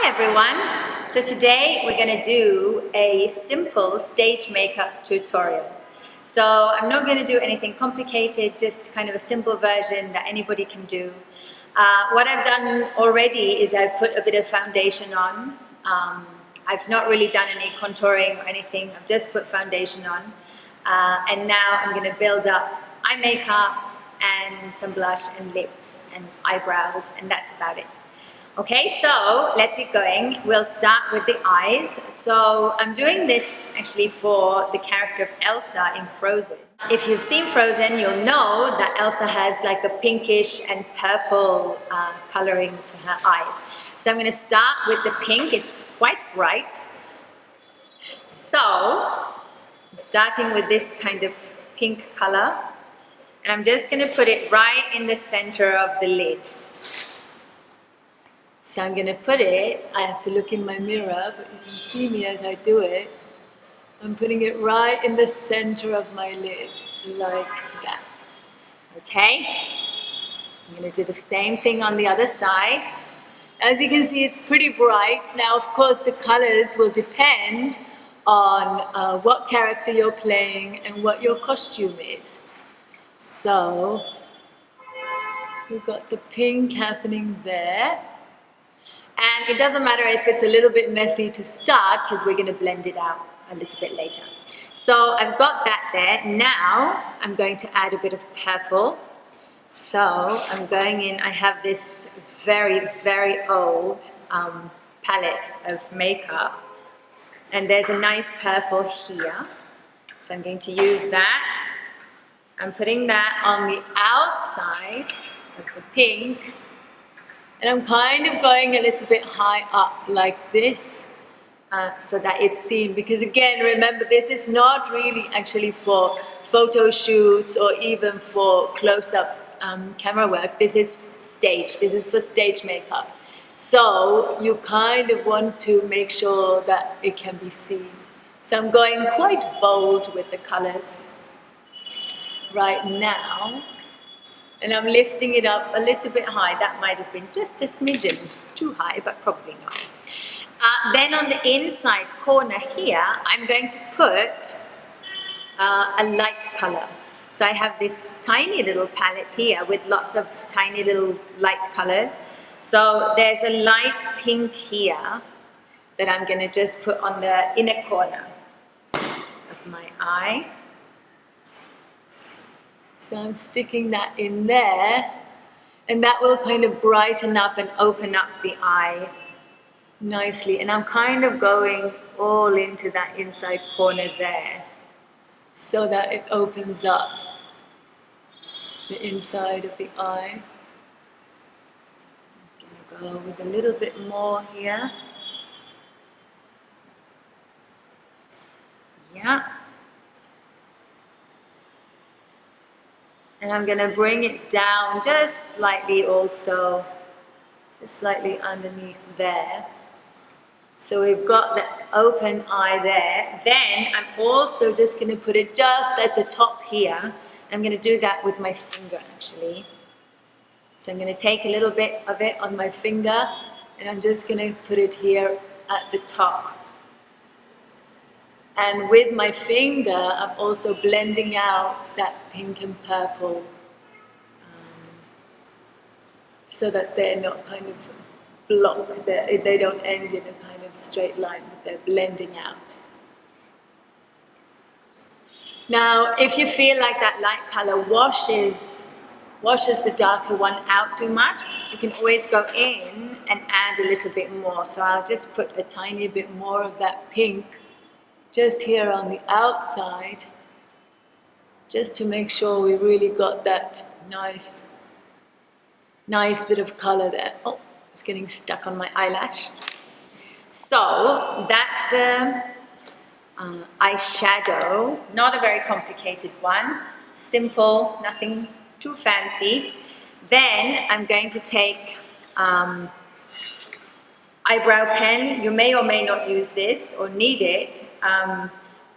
Hi everyone! So today we're going to do a simple stage makeup tutorial. So I'm not going to do anything complicated, just kind of a simple version that anybody can do. What I've done already is I've put a bit of foundation on. I've not really done any contouring or anything, I've just put foundation on. And now I'm going to build up eye makeup and some blush and lips and eyebrows, and that's about it. Okay, so let's get going. We'll start with the eyes. So I'm doing this actually for the character of Elsa in Frozen. If you've seen Frozen, you'll know that Elsa has like a pinkish and purple coloring to her eyes. So I'm going to start with the pink. It's quite bright. So I'm starting with this kind of pink color, and I'm just going to put it right in the center of the lid. So I'm going to put it, I have to look in my mirror, but you can see me as I do it. I'm putting it right in the center of my lid, like that. Okay? I'm going to do the same thing on the other side. As you can see, it's pretty bright. Now, of course, the colors will depend on what character you're playing and what your costume is. So, we've got the pink happening there. And it doesn't matter if it's a little bit messy to start, because we're going to blend it out a little bit later. So I've got that there. Now I'm going to add a bit of purple. So I'm going in, I have this very, very old palette of makeup. And there's a nice purple here. So I'm going to use that. I'm putting that on the outside of the pink. And I'm kind of going a little bit high up like this so that it's seen, because again, remember, this is not really actually for photo shoots or even for close-up camera work. This is stage, this is for stage makeup. So you kind of want to make sure that it can be seen. So I'm going quite bold with the colors right now. And I'm lifting it up a little bit high. That might have been just a smidgen too high, but probably not. Then on the inside corner here, I'm going to put a light color. So I have this tiny little palette here with lots of tiny little light colors. So there's a light pink here that I'm going to just put on the inner corner of my eye. So I'm sticking that in there, and that will kind of brighten up and open up the eye nicely. And I'm kind of going all into that inside corner there so that it opens up the inside of the eye. I'm going to go with a little bit more here. Yeah. And I'm going to bring it down just slightly also, just slightly underneath there. So we've got the open eye there. Then I'm also just going to put it just at the top here. I'm going to do that with my finger actually. So I'm going to take a little bit of it on my finger, and I'm just going to put it here at the top. And with my finger, I'm also blending out that pink and purple so that they're not kind of blocked, they don't end in a kind of straight line, but they're blending out. Now, if you feel like that light color washes the darker one out too much, you can always go in and add a little bit more. So I'll just put a tiny bit more of that pink just here on the outside, just to make sure we really got that nice bit of color there. Oh, it's getting stuck on my eyelash. So that's the eyeshadow, not a very complicated one, simple, nothing too fancy. Then I'm going to take Eyebrow Pen. You may or may not use this or need it.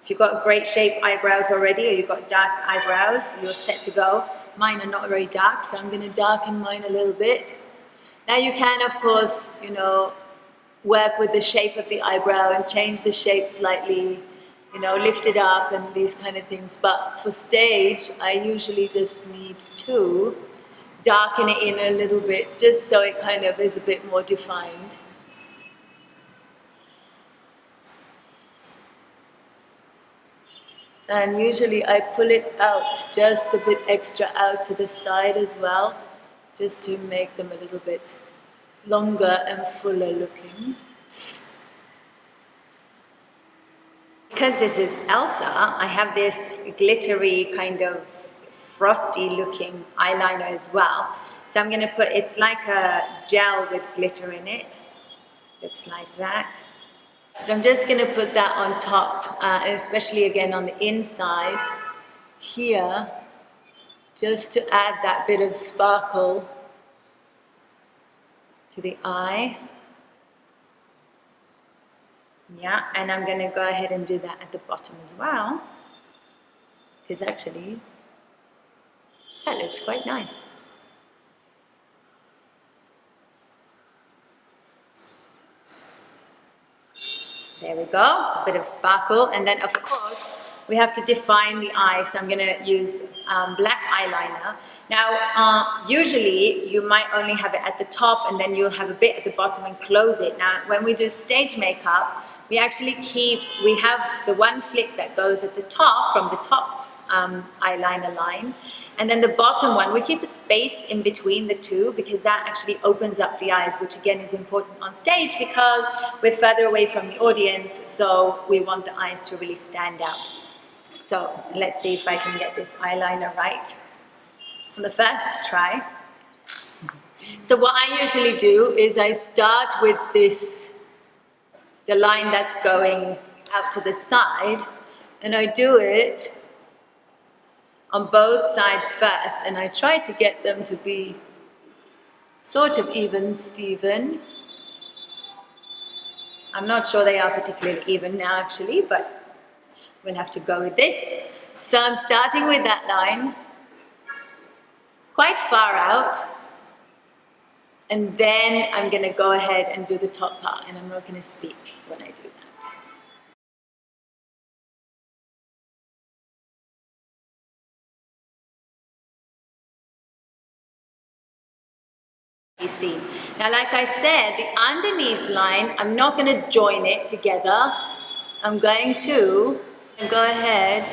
If you've got great shaped eyebrows already, or you've got dark eyebrows, you're set to go. Mine are not very dark, so I'm going to darken mine a little bit. Now you can, of course, work with the shape of the eyebrow and change the shape slightly, you know, lift it up and these kind of things. But for stage, I usually just need to darken it in a little bit, just so it kind of is a bit more defined. And usually I pull it out just a bit extra out to the side as well, just to make them a little bit longer and fuller looking. Because this is Elsa, I have this glittery kind of frosty looking eyeliner as well. So I'm going to put, it's like a gel with glitter in it. Looks like that. But I'm just going to put that on top, and especially again on the inside here, just to add that bit of sparkle to the eye. Yeah, and I'm going to go ahead and do that at the bottom as well, because actually that looks quite nice. There we go, a bit of sparkle, and then of course we have to define the eye, so I'm going to use black eyeliner. Now, usually you might only have it at the top and then you'll have a bit at the bottom and close it. Now, when we do stage makeup, we actually we have the one flick that goes at the top, from the top eyeliner line, and then the bottom one, we keep a space in between the two because that actually opens up the eyes, which again is important on stage because we're further away from the audience, so we want the eyes to really stand out. So let's see if I can get this eyeliner right on the first try. So what I usually do is I start with the line that's going out to the side, and I do it on both sides first, and I try to get them to be sort of even, Steven. I'm not sure they are particularly even now actually, but we'll have to go with this. So I'm starting with that line, quite far out, and then I'm going to go ahead and do the top part, and I'm not going to speak when I do that. You see. Now, like I said, the underneath line, I'm not going to join it together. I'm going to go ahead.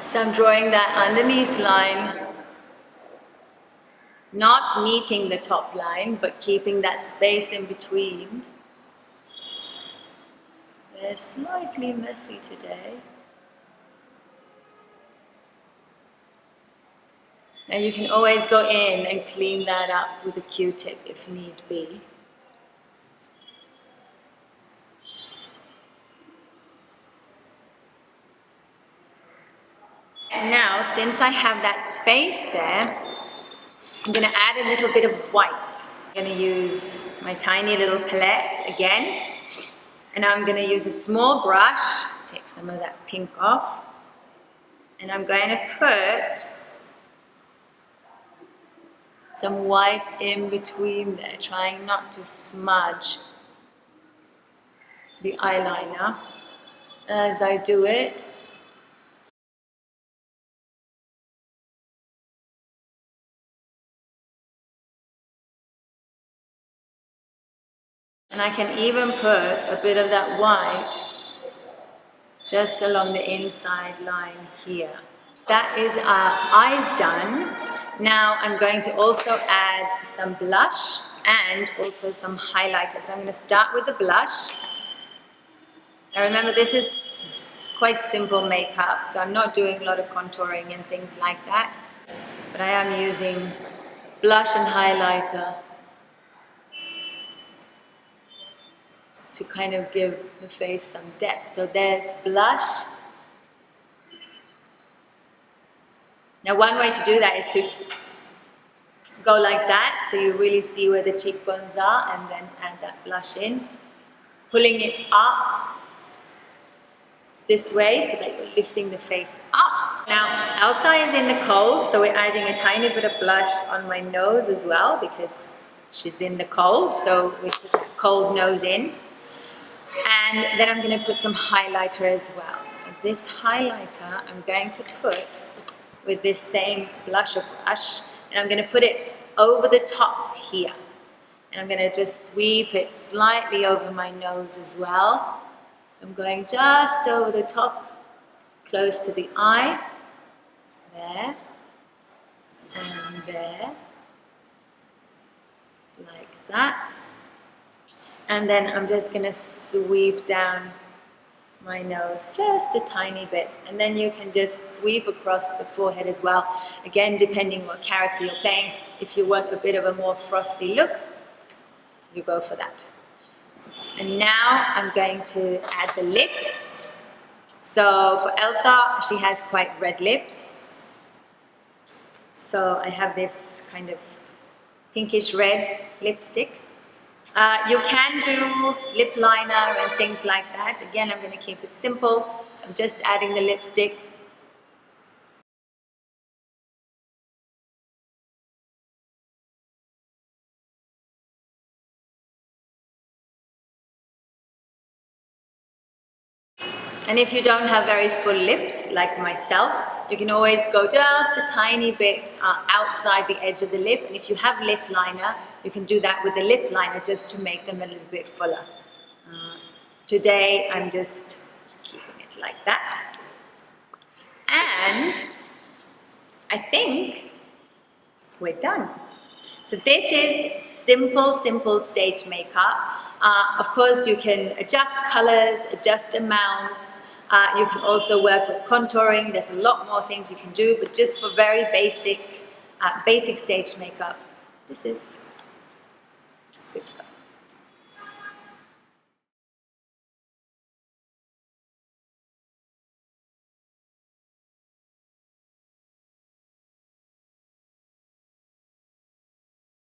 So I'm drawing that underneath line, not meeting the top line, but keeping that space in between. They're slightly messy today. Now you can always go in and clean that up with a Q-tip if need be. And now, since I have that space there, I'm going to add a little bit of white. I'm going to use my tiny little palette again, and I'm going to use a small brush, take some of that pink off, and I'm going to put some white in between there, trying not to smudge the eyeliner as I do it. And I can even put a bit of that white just along the inside line here. That is our eyes done. Now I'm going to also add some blush and also some highlighter. So I'm going to start with the blush. Now remember, this is quite simple makeup, so I'm not doing a lot of contouring and things like that. But I am using blush and highlighter to kind of give the face some depth. So there's blush. Now one way to do that is to go like that, so you really see where the cheekbones are, and then add that blush in. Pulling it up this way so that you're lifting the face up. Now Elsa is in the cold, so we're adding a tiny bit of blush on my nose as well because she's in the cold, so we put that cold nose in. And then I'm going to put some highlighter as well. This highlighter I'm going to put with this same blusher brush, and I'm going to put it over the top here. And I'm going to just sweep it slightly over my nose as well. I'm going just over the top, close to the eye. There. And there. Like that. And then I'm just going to sweep down my nose just a tiny bit, and then you can just sweep across the forehead as well, again depending what character you're playing. If you want a bit of a more frosty look, you go for that. And now I'm going to add the lips. So for Elsa, she has quite red lips, so I have this kind of pinkish red lipstick. You can do lip liner and things like that. Again, I'm going to keep it simple, so I'm just adding the lipstick. And if you don't have very full lips, like myself, you can always go just a tiny bit outside the edge of the lip. And if you have lip liner, you can do that with the lip liner just to make them a little bit fuller. Today, I'm just keeping it like that. And I think we're done. So this is simple stage makeup. Of course, you can adjust colors, adjust amounts. You can also work with contouring. There's a lot more things you can do, but just for very basic stage makeup, this is good to go.